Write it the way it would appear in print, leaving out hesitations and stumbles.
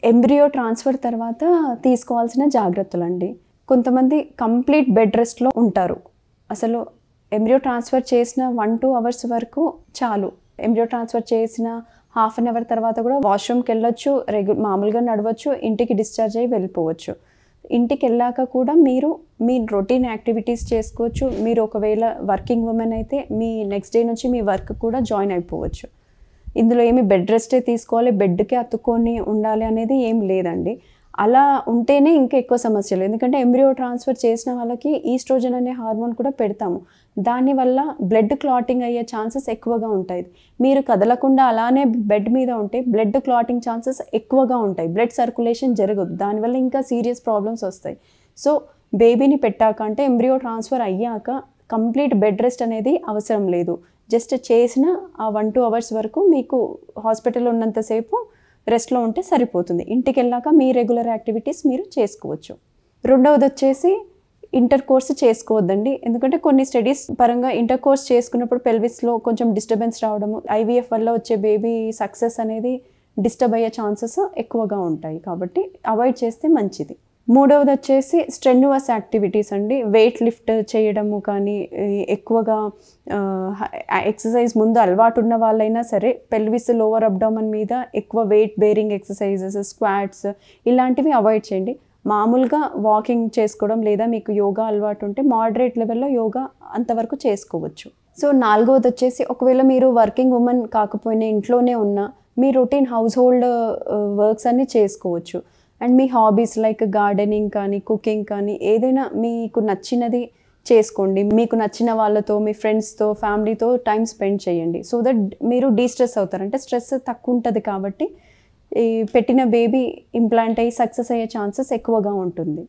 Embryo transfer తర్వాత తీసుకోవాల్సిన జాగ్రత్తలండి. కొంతమంది కంప్లీట్ బెడ్ రెస్ట్‌లో ఉంటారు. అసలు ఎంబ్రియో ట్రాన్స్ఫర్ చేసిన 1-2 అవర్స్ వరకు చాలు. ఎంబ్రియో ట్రాన్స్ఫర్ చేసిన హాఫ్ అన్ అవర్ తర్వాత కూడా వాష్‌రూమ్‌కెళ్ళొచ్చు, మామూలుగా నడవచ్చు, ఇంటికి డిశ్చార్జ్ అయ్యి వెళ్ళిపోవచ్చు. ఇంటికెళ్ళాక కూడా మీరు మీ రొటీన్ యాక్టివిటీస్ చేసుకోవచ్చు. మీరు ఒకవేళ వర్కింగ్ వుమెన్ అయితే మీ నెక్స్ట్ డే నుంచి మీ వర్క్ కూడా జాయిన్ అయిపోవచ్చు. ఇందులో ఏమి బెడ్ రెస్టే తీసుకోవాలి, బెడ్‌కే అతుక్కొని ఉండాలి అనేది ఏం లేదండి. అలా ఉంటేనే ఇంకా ఎక్కువ సమస్యలు. ఎందుకంటే ఎంబ్రియో ట్రాన్స్ఫర్ చేసిన వాళ్ళకి ఈస్ట్రోజన్ అనే హార్మోన్ కూడా పెడతాము. దానివల్ల బ్లడ్ క్లాటింగ్ అయ్యే ఛాన్సెస్ ఎక్కువగా ఉంటాయి. మీరు కదలకుండా అలానే బెడ్ మీద ఉంటే బ్లడ్ క్లాటింగ్ ఛాన్సెస్ ఎక్కువగా ఉంటాయి. బ్లడ్ సర్క్యులేషన్ జరగదు. దానివల్ల ఇంకా సీరియస్ ప్రాబ్లమ్స్ వస్తాయి. సో బేబీని పెట్టాక అంటే ఎంబ్రియో ట్రాన్స్ఫర్ అయ్యాక కంప్లీట్ బెడ్ రెస్ట్ అనేది అవసరం లేదు. జస్ట్ చేసిన ఆ 1-2 అవర్స్ వరకు మీకు హాస్పిటల్‌లో ఉన్నంతసేపు రెస్ట్‌లో ఉంటే సరిపోతుంది. ఇంటికెళ్ళాక మీ రెగ్యులర్ యాక్టివిటీస్ మీరు చేసుకోవచ్చు. రెండవదొచ్చేసి ఇంటర్ కోర్స్ చేసుకోవద్దండి. ఎందుకంటే కొన్ని స్టడీస్ పరంగా ఇంటర్ కోర్స్ చేసుకున్నప్పుడు పెల్విస్‌లో కొంచెం డిస్టర్బెన్స్ రావడము, ఐవీఎఫ్ వల్ల వచ్చే బేబీ సక్సెస్ అనేది డిస్టర్బ్ అయ్యే ఛాన్సెస్ ఎక్కువగా ఉంటాయి. కాబట్టి అవాయిడ్ చేస్తే మంచిది. మూడవదొచ్చేసి స్ట్రెన్యూయస్ యాక్టివిటీస్ అండి. వెయిట్ లిఫ్ట్ చేయడము కానీ, ఎక్కువగా ఎక్సర్సైజ్ ముందు అలవాటున్న వాళ్ళైనా సరే పెల్విస్, లోవర్ అబ్డామన్ మీద ఎక్కువ వెయిట్ బేరింగ్ ఎక్సర్సైజెస్, స్క్వాట్స్ ఇలాంటివి అవాయిడ్ చేయండి. మామూలుగా వాకింగ్ చేసుకోవడం లేదా మీకు యోగా అలవాటు ఉంటే మోడరేట్ లెవెల్‌లో యోగా అంతవరకు చేసుకోవచ్చు. సో నాలుగవదొచ్చేసి ఒకవేళ మీరు వర్కింగ్ వుమెన్ కాకపోయినా ఇంట్లోనే ఉన్నా మీ రొటీన్ హౌస్ హోల్డ్ వర్క్స్ అన్నీ చేసుకోవచ్చు. And me hobbies like gardening కానీ, కుకింగ్ కానీ ఏదైనా మీకు నచ్చినది చేసుకోండి. మీకు నచ్చిన వాళ్ళతో, మీ ఫ్రెండ్స్‌తో, ఫ్యామిలీతో టైం స్పెండ్ చేయండి. సో దట్ మీరు డీస్ట్రెస్ అవుతారు. అంటే స్ట్రెస్ తక్కువ ఉంటుంది కాబట్టి ఈ పెట్టిన బేబీ ఇంప్లాంట్ అయ్యి సక్సెస్ అయ్యే ఛాన్సెస్ ఎక్కువగా ఉంటుంది.